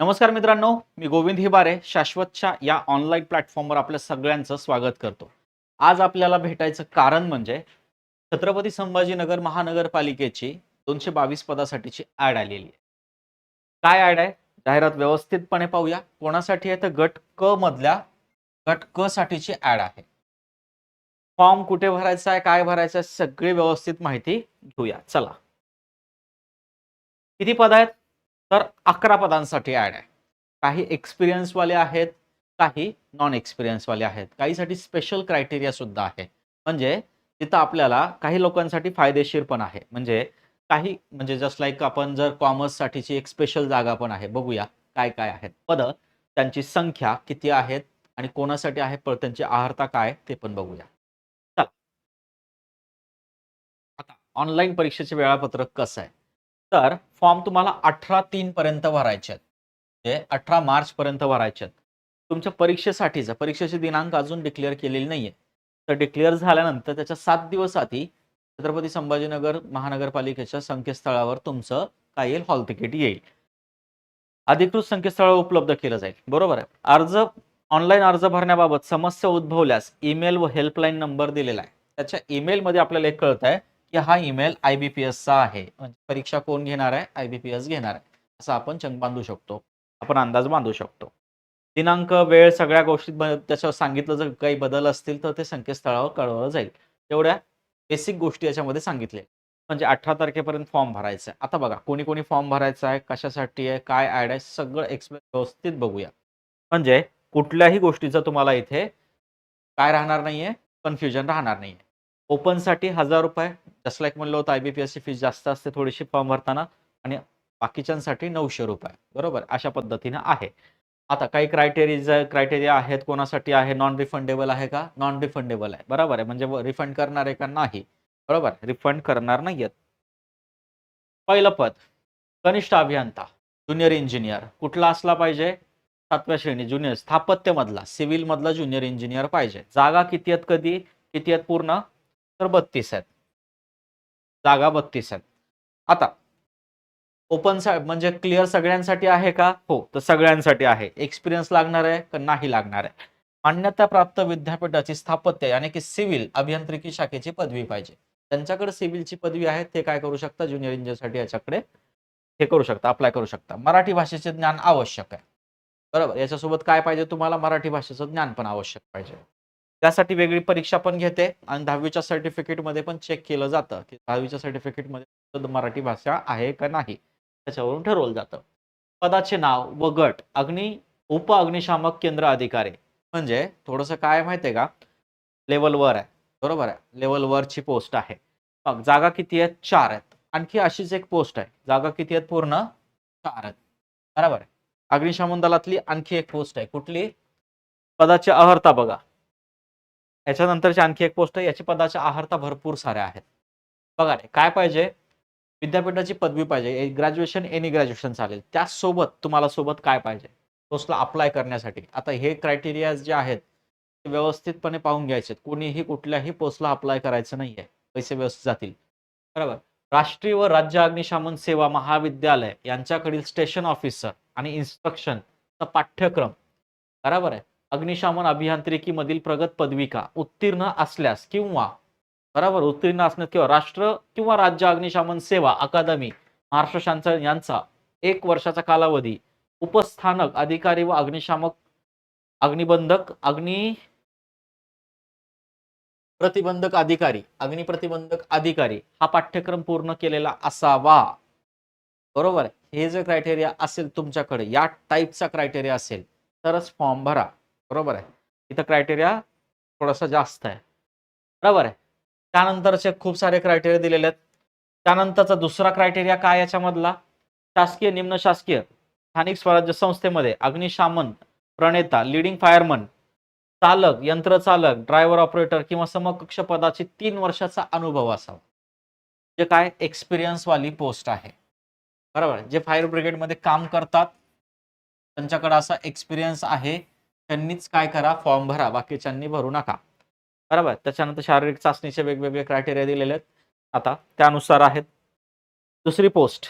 नमस्कार मित्रांनो, मी गोविंद हिबारे शाश्वतच्या या ऑनलाईन प्लॅटफॉर्मवर आपल्या सगळ्यांचं स्वागत करतो. आज आपल्याला भेटायचं कारण म्हणजे छत्रपती संभाजीनगर महानगरपालिकेची 222 पदासाठीची ॲड आलेली आहे. काय ॲड आहे? जाहिरात व्यवस्थितपणे पाहूया. कोणासाठी आहे तर गट क मधल्या गट क साठीची ॲड आहे. फॉर्म कुठे भरायचा आहे, काय भरायचं आहे, सगळी व्यवस्थित माहिती घेऊया. चला. किती पद आहेत? तर 11 पदांसाठी ॲड आहे. काही एक्सपिरियन्सवाले आहेत, काही नॉन एक्सपिरियन्सवाले आहेत. काहीसाठी स्पेशल क्रायटेरिया सुद्धा आहे. म्हणजे तिथं आपल्याला काही लोकांसाठी फायदेशीर पण आहे. म्हणजे जस्ट लाइक आपण जर कॉमर्ससाठीची एक स्पेशल जागा पण आहे. बघूया काय-काय आहेत पदं, त्यांची संख्या किती आहेत आणि कोणासाठी आहे, त्यांची अर्हता काय ते पण बघूया. चला. आता ऑनलाईन परीक्षेचे वेळापत्रक कसं आहे? तर फॉर्म तुम्हाला 18/3 पर्यंत भरायचे आहेत. म्हणजे 18 मार्च पर्यंत भरायचे आहेत. तुमच्या परीक्षेसाठीचा परीक्षेचे दिनांक अजून डिक्लेअर केलेली नाहीये. तर डिक्लेअर झाल्यानंतर त्याच्या 7 दिवस आधी छत्रपती संभाजीनगर महानगरपालिकेच्या संकेतस्थळावर तुमचं काय येईल? हॉल तिकीट येईल. अधिकृत संकेतस्थळावर उपलब्ध केलं जाईल. बरोबर आहे. ऑनलाईन अर्ज भरण्याबाबत समस्या उद्भवल्यास ईमेल व हेल्पलाईन नंबर दिलेला आहे. त्याच्या ईमेलमध्ये आपल्याला एक कळतंय की हा ईमेल IBPSचा आहे. म्हणजे परीक्षा कोण घेणार आहे? IBPS घेणार आहे. असं आपण चंक बांधू शकतो. आपण अंदाज बांधू शकतो. दिनांक, वेळ सगळ्या गोष्टी त्याच्यावर सांगितलं जर काही बदल असतील तर ते संकेतस्थळावर कळवलं जाईल. तेवढ्या बेसिक गोष्टी याच्यामध्ये सांगितल्या. म्हणजे 18 तारखेपर्यंत फॉर्म भरायचा आहे. आता बघा कोणी फॉर्म भरायचा आहे, कशासाठी आहे, काय ॲड आहे, सगळं व्यवस्थित बघूया. म्हणजे कुठल्याही गोष्टीचं तुम्हाला इथे काय राहणार नाहीये, कन्फ्युजन राहणार नाहीये. ओपनसाठी ₹1000 जस्ट लाइक म्हणलं होतं IBPSची फीस जास्त असते थोडीशी फॉर्म भरताना आणि बाकीच्यांसाठी ₹900 बरोबर अशा पद्धतीने आहे. आता काही क्रायटेरिया आहेत कोणासाठी आहे नॉन रिफंडेबल आहे का? नॉन रिफंडेबल आहे. बरोबर आहे. म्हणजे रिफंड करणार आहे का? नाही. बरोबर. रिफंड करणार नाहीयेत. पहिलं पद कनिष्ठ अभियंता, ज्युनियर इंजिनियर कुठला असला पाहिजे? 7व्या श्रेणी ज्युनियर स्थापत्यमधला, सिव्हिलमधला ज्युनियर इंजिनियर पाहिजे. जागा किती आहेत किती आहेत पूर्ण? तर 32 आहेत. जागा 32 आहेत. आता म्हणजे क्लिअर सगळ्यांसाठी आहे का? हो, तर सगळ्यांसाठी आहे. एक्सपिरियन्स लागणार आहे का? नाही लागणार आहे. मान्यताप्राप्त विद्यापीठाची स्थापत्य यानी की सिव्हिल अभियांत्रिकी शाखेची पदवी पाहिजे. त्यांच्याकडे सिव्हिलची पदवी आहे ते काय करू शकता? ज्युनियर इंजिनिअरसाठी याच्याकडे हे करू शकता, अप्लाय करू शकता. मराठी भाषेचे ज्ञान आवश्यक आहे. बरोबर. याच्यासोबत काय पाहिजे तुम्हाला? मराठी भाषेचं ज्ञान पण आवश्यक पाहिजे. त्यासाठी वेगळी परीक्षा पण घेते आणि 10वीच्या सर्टिफिकेटमध्ये पण चेक केलं जातं, की 10वीच्या सर्टिफिकेटमध्ये मराठी भाषा आहे का नाही? त्याच्यावरून ठरवलं जातं. पदाचे नाव व गट उप अग्निशामक केंद्र अधिकारी म्हणजे थोडंसं काय माहिती आहे का? लेव्हल वर आहे. बरोबर आहे. लेव्हल वरची पोस्ट आहे. मग जागा किती आहेत? 4 आहेत. आणखी अशीच एक पोस्ट आहे. जागा किती आहेत पूर्ण? 4 आहेत. बरोबर आहे. अग्निशमन दलातली आणखी एक पोस्ट आहे. कुठली? पदाची अर्हता बघा. याच्यानंतरची आणखी एक पोस्ट आहे. याची पदाच्या अर्हता भरपूर साऱ्या आहेत. बघा रे, काय पाहिजे? विद्यापीठाची पदवी पाहिजे. ग्रॅज्युएशन, एनी ग्रॅज्युएशन चालेल. त्याचसोबत तुम्हाला सोबत काय पाहिजे? पोस्टला अप्लाय करण्यासाठी. आता हे क्रायटेरिया जे आहेत, ते व्यवस्थितपणे पाहून घ्यायचे. कोणीही कुठल्याही पोस्टला अप्लाय करायचं नाहीये. पैसे व्यवस्थित जातील. बरोबर. राष्ट्रीय व राज्य अग्निशमन सेवा महाविद्यालय यांच्याकडील स्टेशन ऑफिसर आणि इन्स्ट्रक्शनचा पाठ्यक्रम बरोबर आहे. अग्निशमन अभियांत्रिकीमधील प्रगत पदविका उत्तीर्ण असल्यास किंवा बरोबर उत्तीर्ण असण्यास किंवा राष्ट्र किंवा राज्य अग्निशमन सेवा अकादमी महाराष्ट्र शासन यांचा 1 वर्षाचा कालावधी उपस्थानक अधिकारी व अग्निप्रतिबंधक अधिकारी हा पाठ्यक्रम पूर्ण केलेला असावा. बरोबर आहे. हे जे क्रायटेरिया असेल तुमच्याकडे या टाईपचा क्रायटेरिया असेल तरच फॉर्म भरा. बरोबर आहे. इथं क्रायटेरिया थोडासा जास्त आहे. बरोबर आहे. त्यानंतरचे खूप सारे क्रायटेरिया दिलेले आहेत. त्यानंतरचा दुसरा क्रायटेरिया काय याच्यामधला? शासकीय, निम्न शासकीय, स्थानिक स्वराज्य संस्थेमध्ये अग्निशमन प्रणेता, लीडिंग फायरमन, चालक, यंत्रचालक, ड्रायव्हर ऑपरेटर किंवा समकक्ष पदाची 3 वर्षाचा अनुभव असावा. जे काय एक्सपिरियन्स वाली पोस्ट आहे. बरोबर. जे फायर ब्रिगेडमध्ये काम करतात त्यांच्याकडे असा एक्सपिरियन्स आहे. त्यांनीच काय करा? फॉर्म भरा. बाकीच्यांनी भरू नका. बरोबर. त्याच्यानंतर शारीरिक चाचणीचे वेगवेगळे क्रायटेरिया दिलेले आहेत. आता त्यानुसार आहेत. दुसरी पोस्ट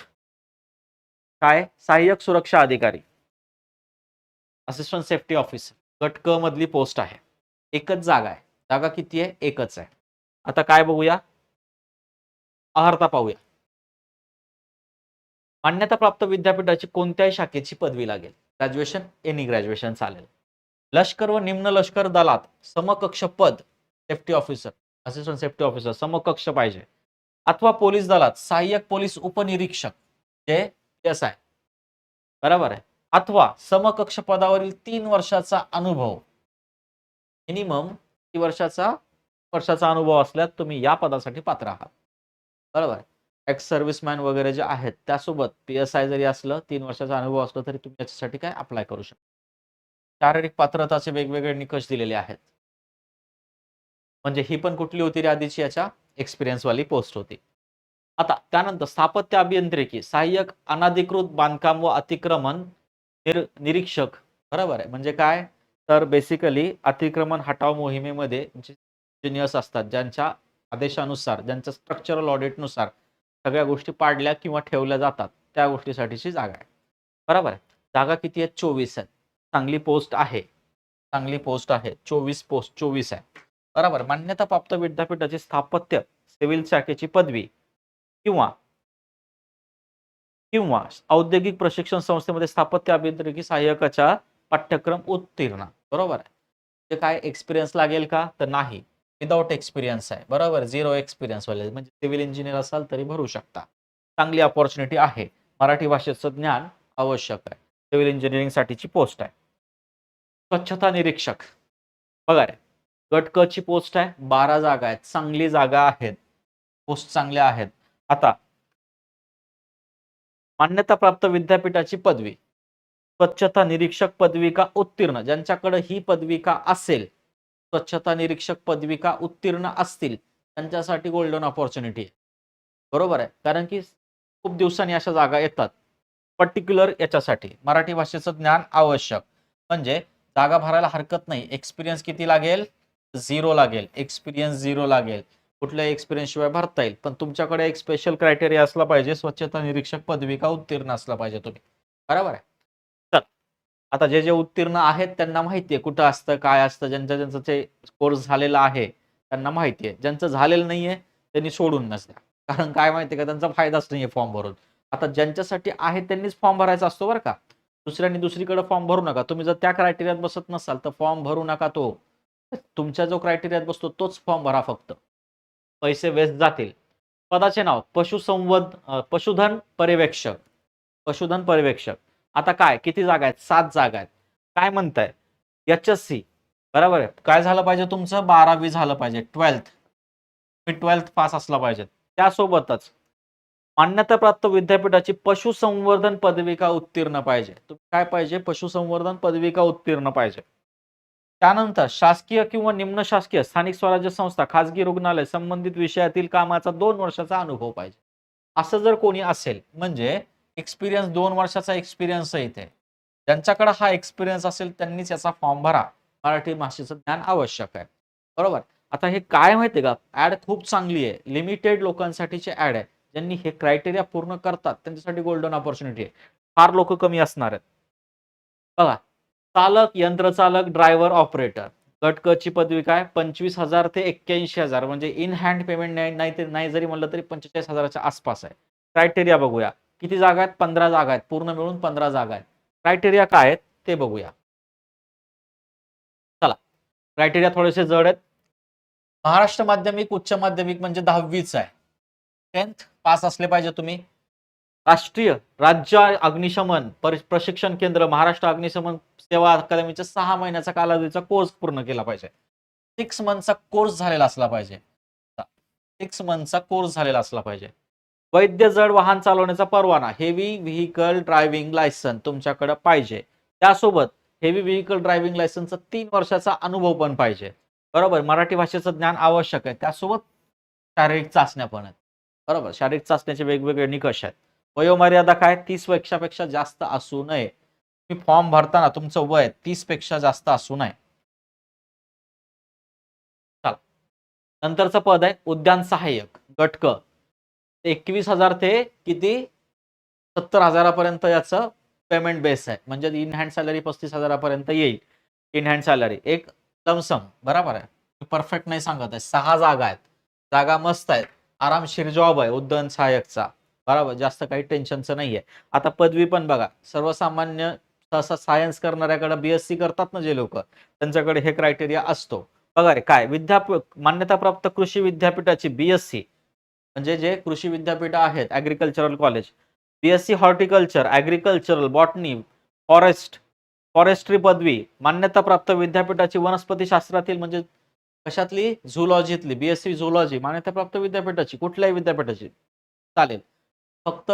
काय? सहाय्यक सुरक्षा अधिकारी. असिस्टंट सेफ्टी ऑफिसर गट क मधली पोस्ट आहे. एकच जागा आहे. जागा किती आहे? एकच आहे. आता काय बघूया, अर्हता पाहूया. मान्यताप्राप्त विद्यापीठाची कोणत्याही शाखेची पदवी लागेल. ग्रॅज्युएशन, एनी ग्रॅज्युएशन चालेल. लष्कर व निम्न लष्कर दलात समकक्ष पद safety officer, assistant safety officer समकक्ष पाहिजे. अथवा पोलीस दलात सहाय्यक पोलीस उपनिरीक्षक जे एस आहे, बरोबर आहे. अथवा समकक्ष पदावरील 3 वर्षाचा अनुभव, मिनिमम 3 वर्षाचा अनुभव असल्यास तुम्ही या पदासाठी पात्र आहात. बरोबर. एक्स सर्व्हिसमॅन वगैरे जे आहेत त्यासोबत PSI जरी असलं, 3 वर्षाचा अनुभव असला तरी तुम्ही याच्यासाठी काय अप्लाय करू शकता. शारीरिक पात्रताचे वेगवेगळे निकष दिलेले आहेत. म्हणजे ही पण कुठली होती रे आधीची याच्या एक्सपिरियन्स वाली पोस्ट होती. आता त्यानंतर स्थापत्य अभियांत्रिकी सहाय्यक अनधिकृत बांधकाम व अतिक्रमण निरीक्षक, बरोबर आहे. म्हणजे काय, तर बेसिकली अतिक्रमण हटाव मोहिमेमध्ये जे इंजिनियर्स असतात, ज्यांच्या आदेशानुसार, ज्यांच्या स्ट्रक्चरल ऑडिटनुसार सगळ्या गोष्टी पाडल्या किंवा ठेवल्या जातात, त्या गोष्टीसाठीची जागा आहे. बरोबर आहे. जागा किती आहेत? 24 आहेत. चांगली पोस्ट आहे. 24 आहे. बरोबर. मान्यताप्राप्त विद्यापीठाची स्थापत्य सिव्हिल शाखेची पदवी किंवा किंवा औद्योगिक प्रशिक्षण संस्थेमध्ये स्थापत्य अभियांत्रिकी सहाय्यकाचा पाठ्यक्रम उत्तीर्ण. बरोबर आहे. ते काय एक्सपिरियन्स लागेल का? तर नाही. विदाउट एक्सपिरियन्स आहे. बरोबर. 0 एक्सपिरियन्स वाले म्हणजे सिव्हिल इंजिनियर असाल तरी भरू शकता. चांगली अपॉर्च्युनिटी आहे. मराठी भाषेचं ज्ञान आवश्यक आहे. सिव्हिल इंजिनिअरिंग साठीची पोस्ट आहे. स्वच्छता निरीक्षक बघा रे, गट क ची पोस्ट आहे. 12 जागा आहेत. चांगली जागा आहेत. पोस्ट चांगल्या आहेत. आता मान्यताप्राप्त विद्यापीठाची पदवी स्वच्छता निरीक्षक पदविका उत्तीर्ण, ज्यांच्याकडे ही पदविका असेल, स्वच्छता निरीक्षक पदविका उत्तीर्ण असतील, त्यांच्यासाठी गोल्डन अपॉर्च्युनिटी आहे. बरोबर आहे. कारण की खूप दिवसांनी अशा जागा येतात. पर्टिक्युलर याच्यासाठी मराठी भाषेचं ज्ञान आवश्यक. म्हणजे जागा भरायला हरकत नाही. एक्सपिरियन्स किती लागेल? 0 लागेल. एक्सपिरियन्स 0 लागेल. कुठल्याही एक्सपिरियन्स शिवाय भरता येईल. पण तुमच्याकडे एक स्पेशल क्रायटेरिया असला पाहिजे. स्वच्छता निरीक्षक पदविका उत्तीर्ण असला पाहिजे तुम्ही. बरोबर आहे. तर आता जे उत्तीर्ण आहेत त्यांना माहिती आहे कुठं असतं, काय असतं. ज्यांचं ते कोर्स झालेला आहे त्यांना माहिती आहे. ज्यांचं झालेलं नाहीये त्यांनी सोडून नसत्या. कारण काय माहिती का, त्यांचा फायदाच नाहीये फॉर्म भरून. आता ज्यांच्यासाठी आहे त्यांनीच फॉर्म भरायचा असतो बरं का. दुसऱ्यांनी दुसरीकडे फॉर्म भरू नका. तुम्ही जर त्या क्रायटेरियात बसत नसाल तर फॉर्म भरू नका. तो तुमच्या जो क्रायटेरियात बसतो तोच फॉर्म भरा फक्त. पैसे वेस्ट जातील. पदाचे नाव पशुधन पर्यवेक्षक. पशुधन पर्यवेक्षक. आता काय किती जागा आहेत? 7 जागा आहेत. काय म्हणताय? HSC, बरोबर आहे. काय झालं पाहिजे तुमचं? 12वी झालं पाहिजे. 12th पास असला पाहिजे. त्यासोबतच मान्यताप्राप्त विद्यापीठाची पशुसंवर्धन पदविका उत्तीर्ण पाहिजे. काय पाहिजे? पशुसंवर्धन पदविका उत्तीर्ण पाहिजे. त्यानंतर शासकीय किंवा निम्न शासकीय स्थानिक स्वराज्य संस्था, खाजगी रुग्णालय संबंधित विषयातील कामाचा 2 वर्षाचा अनुभव पाहिजे. असं जर कोणी असेल म्हणजे एक्सपिरियन्स 2 वर्षाचा एक्सपिरियन्स आहे इथे. ज्यांच्याकडे हा एक्सपिरियन्स असेल त्यांनीच याचा फॉर्म भरा. मराठी भाषेचं ज्ञान आवश्यक आहे. बरोबर. आता हे काय माहितीये का, ऍड खूप चांगली आहे. लिमिटेड लोकांसाठीची ऍड आहे. ज्यांनी हे क्रायटेरिया पूर्ण करतात त्यांच्यासाठी गोल्डन अपॉर्च्युनिटी आहे. फार लोक कमी असणार आहेत. बघा, चालक, यंत्रचालक, ड्रायव्हर, ऑपरेटर. गट क ची पदवी काय? 25,000 ते 81,000 म्हणजे इन हँड पेमेंट नाही जरी म्हणलं तरी 45,000च्या आसपास आहे. क्रायटेरिया बघूया. किती जागा आहेत? 15 जागा आहेत. पूर्ण मिळून 15 जागा आहेत. क्रायटेरिया काय आहेत ते बघूया. चला, क्रायटेरिया थोडेसे जड आहेत. महाराष्ट्र माध्यमिक, उच्च माध्यमिक म्हणजे 10वीच आहे. 10th पास असले पाहिजे तुम्ही. राष्ट्रीय राज्य अग्निशमन प्रशिक्षण केंद्र, महाराष्ट्र अग्निशमन सेवा अकादमीच्या 6 महिन्याचा कालावधीचा कोर्स पूर्ण केला पाहिजे. 6 मंथचा कोर्स झालेला असला पाहिजे. 6 मंथचा कोर्स झालेला असला पाहिजे. वैध जड वाहन चालवण्याचा परवाना, हेवी व्हेइकल ड्रायव्हिंग लायसन्स तुमच्याकडे पाहिजे. त्यासोबत हेवी व्हेइकल ड्रायव्हिंग लायसन्सचा 3 वर्षाचा अनुभव पण पाहिजे. बरोबर. मराठी भाषेचं ज्ञान आवश्यक आहे. त्यासोबत शारीरिक चाचण्या पण आहेत. बरोबर. शारीरिक चाचण्याचे वेगवेगळे निकष आहेत. वयोमर्यादा काय? 30 वर्षापेक्षा जास्त असू नये. तुम्ही फॉर्म भरताना तुमचं वय 30 पेक्षा जास्त असू नये. चला, नंतरचं पद आहे उद्यान सहाय्यक गट क. 21,000 ते किती? 70,000 पर्यंत याचं पेमेंट बेस आहे, म्हणजे इन हँड सॅलरी 35,000 येईल. इन हँड सॅलरी एक लमसम, बरोबर आहे. परफेक्ट नाही सांगत आहे. 6 जागा आहेत. जागा मस्त आहेत. आरामशीर जॉब आहे उद्यान सहाय्यकचा. बरोबर, जास्त काही टेन्शनचं नाहीये. आता पदवी पण बघा, सर्वसामान्य सहसा सायन्स करणाऱ्याकडे बीएससी करतात ना जे लोक, त्यांच्याकडे हे क्रायटेरिया असतो. बघा रे, काय मान्यताप्राप्त कृषी विद्यापीठाची बीएससी, म्हणजे जे कृषी विद्यापीठ आहेत, agricultural college, BSc horticulture, agricultural, botany, forestry पदवी, मान्यताप्राप्त विद्यापीठाची वनस्पती शास्त्रातील, म्हणजे कशातली, झुलॉजीतली, बीएससी झुलॉजी मान्यताप्राप्त विद्यापीठाची, कुठल्याही विद्यापीठाची चालेल. फक्त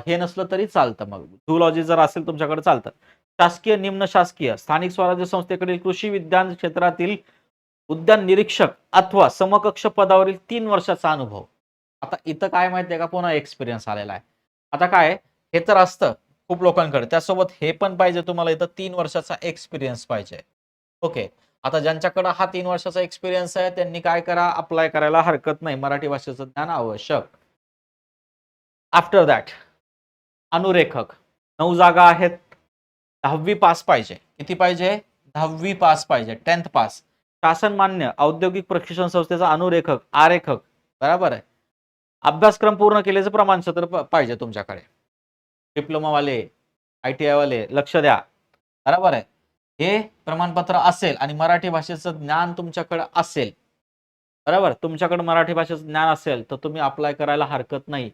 हे नसलं तरी चालतं, मग झुलॉजी जर असेल तुमच्याकडे चालतं. शासकीय, निम्न शासकीय, स्थानिक स्वराज्य संस्थेकडील कृषी विज्ञान क्षेत्रातील उद्यान निरीक्षक अथवा समकक्ष पदावरील 3 वर्षाचा अनुभव. आता इथं काय माहितीये का, पुन्हा एक्सपिरियन्स आलेला आहे. आता काय, हे तर असतं खूप लोकांकडे, त्यासोबत हे पण पाहिजे तुम्हाला, इथं 3 वर्षाचा एक्सपिरियन्स पाहिजे. ओके. आता ज्यांच्याकडे हा 3 वर्षाचा एक्सपिरियन्स आहे त्यांनी काय करा, अप्लाय करायला हरकत नाही. मराठी भाषेचं ज्ञान आवश्यक. आफ्टर दॅट अनुरेखक 9 जागा आहेत. 10वी पास पाहिजे. किती पाहिजे? 10वी पास पाहिजे, 10th पास. शासन मान्य औद्योगिक प्रशिक्षण संस्थेचा अनुरेखक, आरेखक, बरोबर आहे. अभ्यासक्रम पूर्ण केल्याचं प्रमाणपत्र पाहिजे तुमच्याकडे. डिप्लोमा वाले, ITI वाले लक्ष द्या, बरोबर आहे. हे प्रमाणपत्र असेल आणि मराठी भाषेचं ज्ञान तुमच्याकडे असेल, बरोबर, तुमच्याकडे मराठी भाषेचं ज्ञान असेल तर तुम्ही अप्लाय करायला हरकत नाही.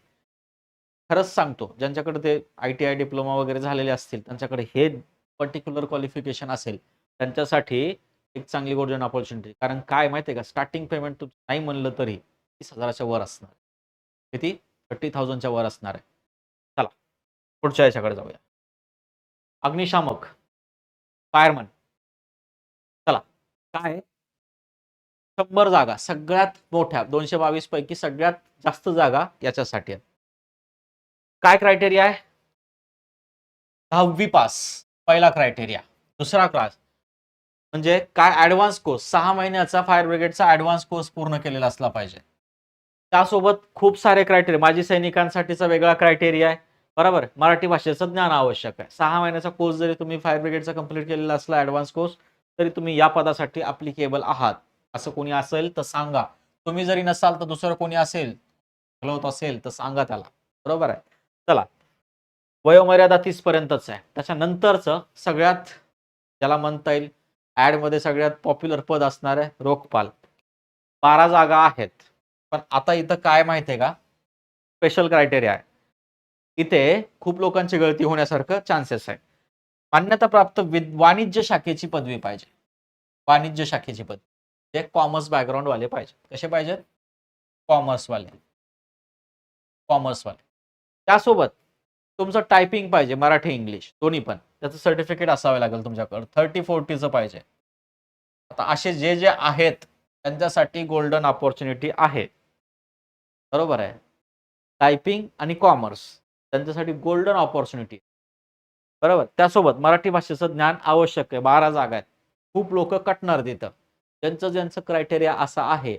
खरंच सांगतो, ज्यांच्याकडे ते ITI डिप्लोमा वगैरे झालेले असतील, त्यांच्याकडे हे पर्टिक्युलर क्वालिफिकेशन असेल, त्यांच्यासाठी एक चांगली गोल्डन अपॉर्च्युनिटी. कारण काय माहितीये का, स्टार्टिंग पेमेंट नाही म्हणलं तरी 30,000च्या वर असणार. किती? 30,000च्या वर असणार आहे. चला पुढच्या याच्याकडे जाऊया. अग्निशामक, फायरमन. चला, काय 100 जागा, सगळ्यात मोठ्या 222 पैकी सगळ्यात जास्त जागा याच्यासाठी आहेत. काय क्रायटेरिया आहे? 10वी पास, पहिला क्रायटेरिया. दुसरा क्लास म्हणजे काय, ऍडव्हान्स कोर्स, 6 महिन्याचा फायर ब्रिगेडचा ऍडव्हान्स कोर्स पूर्ण केलेला असला पाहिजे. त्यासोबत खूप सारे क्रायटेरिया, माजी सैनिकांसाठीचा वेगळा क्रायटेरिया आहे, बरोबर. मराठी भाषेचं ज्ञान आवश्यक आहे. 6 महिन्याचा कोर्स जरी तुम्ही फायर ब्रिगेडचा कंप्लीट केलेला असला ऍडव्हान्स कोर्स, तरी तुम्ही या पदासाठी अप्लिकेबल आहात. असं कोणी असेल तर सांगा. तुम्ही जरी नसाल तर दुसरं कोणी असेल, बोलवत असेल तर सांगा त्याला, बरोबर आहे. चला, वयोमर्यादा 30 पर्यंतच आहे. त्याच्यानंतरचं सगळ्यात, ज्याला म्हणता येईल ऍड मध्ये सगळ्यात पॉप्युलर पद असणार आहे रोखपाल. 12 जागा आहेत. पण आता इथं काय माहितीये का, स्पेशल क्रायटेरिया आहे. इथे खूप लोकांची गळती होण्यासारखं चान्सेस आहे. मान्यताप्राप्त वाणिज्य शाखेची पदवी पाहिजे. वाणिज्य शाखेची पदवी, ते कॉमर्स बॅकग्राऊंड वाले पाहिजे. कसे पाहिजेत? कॉमर्स वाले. त्यासोबत तुमचं टायपिंग पाहिजे, मराठी इंग्लिश दोन्ही पण. त्याचं सर्टिफिकेट असावे लागेल तुमच्याकडे. 30-40चं पाहिजे. आता असे जे जे आहेत त्यांच्यासाठी गोल्डन अपॉर्च्युनिटी आहे, बरोबर आहे. टायपिंग आणि कॉमर्स त्यांच्यासाठी गोल्डन अपॉर्च्युनिटी, बरोबर. त्यासोबत मराठी भाषेचं ज्ञान आवश्यक आहे. 12 जागा आहेत. खूप लोक कटणार तिथं. ज्यांचं क्रायटेरिया असा आहे,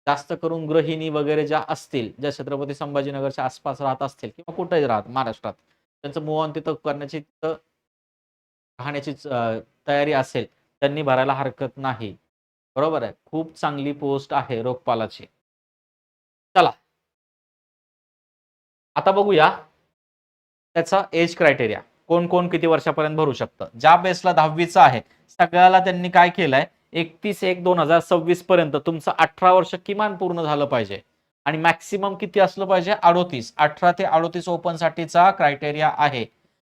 जास्त करून गृहिणी वगैरे ज्या असतील, ज्या छत्रपती संभाजीनगरच्या आसपास राहत असतील किंवा कुठेही राहत महाराष्ट्रात, त्यांचं मूव ऑन तिथं करण्याची, तिथं राहण्याची तयारी असेल, त्यांनी भरायला हरकत नाही, बरोबर आहे. खूप चांगली पोस्ट आहे रोखपालाची. चला, आता बघूया त्याचा एज क्रायटेरिया. कोण कोण किती वर्षापर्यंत भरू शकतं. ज्या बेसला 10वीचं आहे, सगळ्याला त्यांनी काय केलंय, 31/1/2026 पर्यंत तुमचं 18 वर्ष किमान पूर्ण झालं पाहिजे. आणि मॅक्सिमम किती असलं पाहिजे? 38. 18 ते 38 ओपन साठीचा क्रायटेरिया आहे.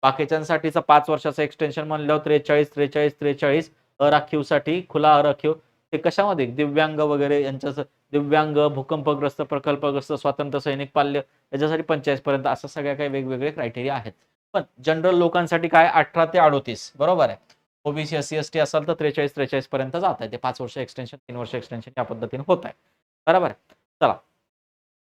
बाकीच्यांसाठीचा 5 वर्षाचं एक्सटेन्शन म्हणल्यावर 43, 43, 43. अराखीवसाठी, खुला अराखीव, ते कशामध्ये, दिव्यांग वगैरे यांच्या, दिव्यांग, भूकंपग्रस्त, प्रकल्पग्रस्त, स्वातंत्र्य सैनिक, पाल्य, याच्यासाठी 45 पर्यंत, असं सगळ्या काही वेगवेगळे क्रायटेरिया आहेत. पण जनरल लोकांसाठी काय, 18 ते 38, बरोबर आहे. ओबीसी, SC ST असाल तर 43 पर्यंत जात आहे. ते 5 वर्ष एक्सटेन्शन, 3 वर्ष एक्सटेन्शन या पद्धतीने होत आहे, बरोबर आहे. चला,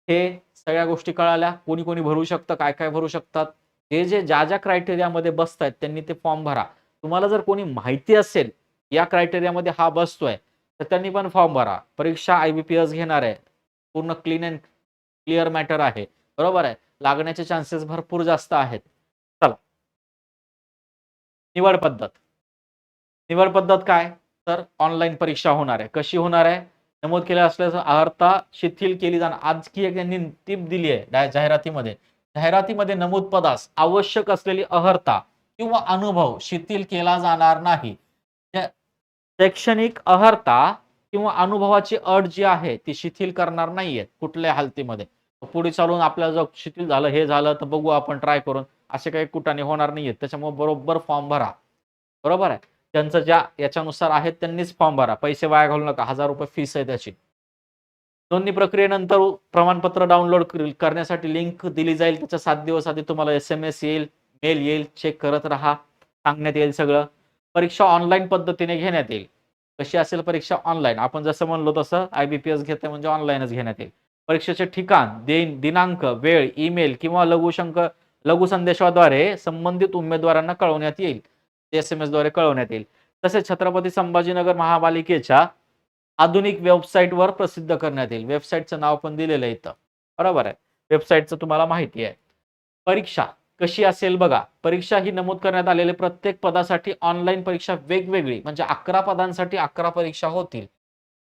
हे सगळ्या गोष्टी कळाल्या. कोणी कोणी भरू शकतं, काय काय भरू शकतात, ज्या ज्या क्रायटेरियामध्ये बसतायत त्यांनी ते फॉर्म भरा. तुम्हाला जर कोणी माहिती असेल या क्रायटेरियामध्ये हा बसतोय, तर त्यांनी पण फॉर्म भरा. परीक्षा IBPS घेणार आहे. पूर्ण क्लीन अँड क्लिअर मॅटर आहे, बरोबर आहे. लागण्याचे चान्सेस भरपूर जास्त आहेत. चला, निवड पद्धत. निवड पद्धत काय? तर ऑनलाईन परीक्षा होणार आहे. कशी होणार आहे? नमूद केलं असल्याचं अर्हता शिथिल केली जाणार. आणखी एक त्यांनी टीप दिली आहे जाहिरातीमध्ये. जाहिरातीमध्ये नमूद पदास आवश्यक असलेली अर्हता किंवा अनुभव शिथिल केला जाणार नाही. शैक्षणिक अर्हता किंवा अनुभवाची अट जी आहे ती शिथिल करणार नाहीये कुठल्याही हालतीमध्ये. पुढे चालून आपल्याला जर शिथिल झालं, हे झालं तर बघू आपण ट्राय करून, असे काही कुठाने होणार नाहीयेत. त्याच्यामुळे बरोबर फॉर्म भरा. बरोबर आहे. त्यांचं ज्या याच्यानुसार आहेत त्यांनीच फॉर्म भरा. पैसे वाया घालवू नका. ₹1000 फीस आहे त्याची. नोंदणी प्रक्रियेनंतर प्रमाणपत्र डाउनलोड करण्यासाठी लिंक दिली जाईल. त्याच्या 7 दिवस आधी तुम्हाला SMS येईल, मेल येईल. चेक करत राहा. सांगण्यात येईल सगळं. परीक्षा ऑनलाईन पद्धतीने घेण्यात येईल. कशी असेल परीक्षा? ऑनलाईन. आपण जसं म्हणलो तसं IBPS घेते म्हणजे ऑनलाईनच घेण्यात येईल. परीक्षेचे ठिकाण, दिनांक, वेळ, ईमेल किंवा लघु संदेशाद्वारे संबंधित उमेदवारांना कळवण्यात येईल. SMS द्वारे कळवण्यात येईल. तसेच छत्रपती संभाजीनगर महापालिकेच्या आधुनिक वेबसाईटवर प्रसिद्ध करण्यात येईल. वेबसाईटचं नाव पण दिलेलं आहे इथं. बरोबर आहे. वेबसाईटचं तुम्हाला माहिती आहे. परीक्षा कशी असेल बघा. परीक्षा ही नमूद करण्यात आलेल्या प्रत्येक पदासाठी ऑनलाईन परीक्षा वेगवेगळी म्हणजे 11 पदांसाठी 11 परीक्षा होतील.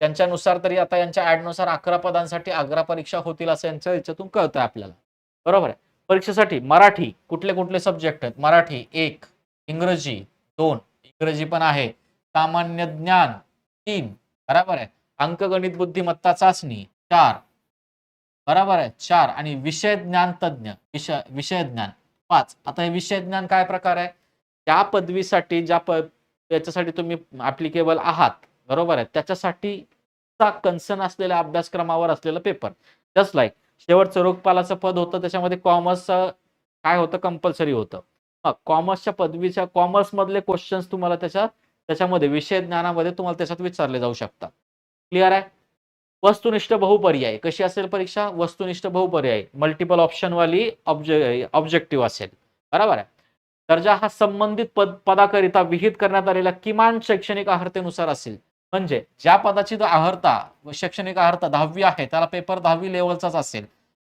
त्यांच्यानुसार तरी आता यांच्या ॲडनुसार 11 पदांसाठी 11 परीक्षा होतील असं यांच्या याच्यातून कळतंय आपल्याला. बरोबर आहे. परीक्षेसाठी मराठी कुठले सब्जेक्ट आहेत? मराठी 1, इंग्रजी 2, इंग्रजी पण आहे. सामान्य ज्ञान 3, बरोबर आहे. अंकगणित बुद्धिमत्ता चाचणी 4, बरोबर आहे. 4 आणि विषय ज्ञान तज्ञ विषय ज्ञान 5. आता हे विषय ज्ञान काय प्रकार आहे? त्या पदवीसाठी याच्यासाठी तुम्ही ऍप्लिकेबल आहात, बरोबर आहे. त्याच्यासाठी कन्सर्न असलेल्या अभ्यासक्रमावर असलेला पेपर. जस्ट लाईक शेवटचं रोखपालाचं पद होतं त्याच्यामध्ये कॉमर्स काय होतं? कंपल्सरी होतं. मग कॉमर्सच्या पदवीच्या कॉमर्स मधले क्वेश्चन्स तुम्हाला त्याच्यामध्ये विषय ज्ञानामध्ये तुम्हाला त्याच्यात विचारले जाऊ शकतात. क्लिअर आहे? वस्तुनिष्ठ बहुपर्याय कशी असेल परीक्षा? वस्तुनिष्ठ बहुपर्याय मल्टिपल ऑप्शन वाली ऑब्जेक्टिव्ह असेल. बरोबर आहे. दर्जा हा संबंधित पदाकरिता विहित करण्यात आलेल्या किमान शैक्षणिक अर्हतेनुसार असेल. म्हणजे ज्या पदाची अर्हता शैक्षणिक अर्हता 10वी आहे त्याला पेपर 10वी लेवलचाच असेल.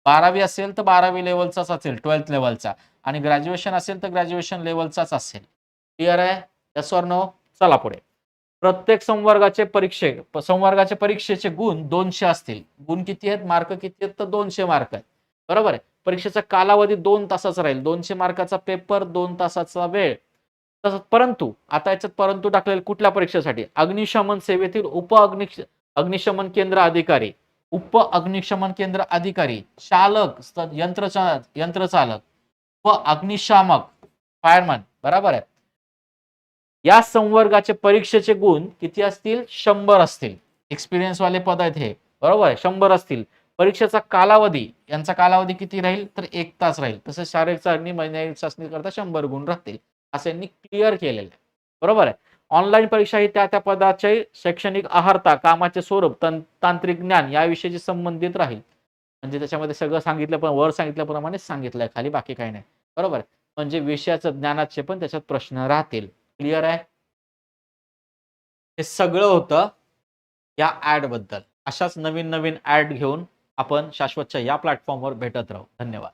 12वी असेल तर 12वी लेवलचाच असेल, 12th लेवलचा. आणि ग्रॅज्युएशन असेल तर ग्रॅज्युएशन लेवलचाच असेल. क्लिअर आहे? Yes or no? चला पुढे. प्रत्येक संवर्गाचे परीक्षेचे गुण 200 असतील. गुण किती आहेत? मार्क किती आहेत? तर 200 मार्क आहेत. बरोबर आहे. परीक्षेचा कालावधी 2 तासाचा राहील. 200 मार्काचा पेपर, 2 तासाचा वेळ. तसंच परंतु आता याच्यात परंतु टाकलेलं कुठल्या परीक्षेसाठी? अग्निशमन सेवेतील अग्निशमन केंद्र अधिकारी, अग्निशमन केंद्र अधिकारी, चालक, यंत्रचालक व अग्निशामक, फायरमन. बरोबर आहे. या संवर्गाचे परीक्षेचे गुण किती असतील? 100 असतील. एक्सपिरियन्स वाले पद आहेत हे. बरोबर आहे. 100 असतील. परीक्षेचा कालावधी यांचा कालावधी किती राहील? तर 1 तास राहील. तसंच शारीरिक चाचणी, वैज्ञानिक चाचणी करता 100 गुण राहतील. असं यांनी क्लिअर केलेलं आहे. बरोबर आहे. ऑनलाईन परीक्षा ही त्या पदाचे शैक्षणिक अर्हता, कामाचे स्वरूप, तांत्रिक ज्ञान याविषयी संबंधित राहील. म्हणजे त्याच्यामध्ये सगळं सांगितलं पण वर सांगितल्याप्रमाणे सांगितलंय खाली, बाकी काही नाही. बरोबर आहे. म्हणजे विषयाचं ज्ञानाचे पण त्याच्यात प्रश्न राहतील. क्लिअर आहे? हे सगळं होतं या ऍड बद्दल. अशाच नवीन ऍड घेऊन आपण शाश्वतच्या या प्लॅटफॉर्मवर भेटत राहू. धन्यवाद.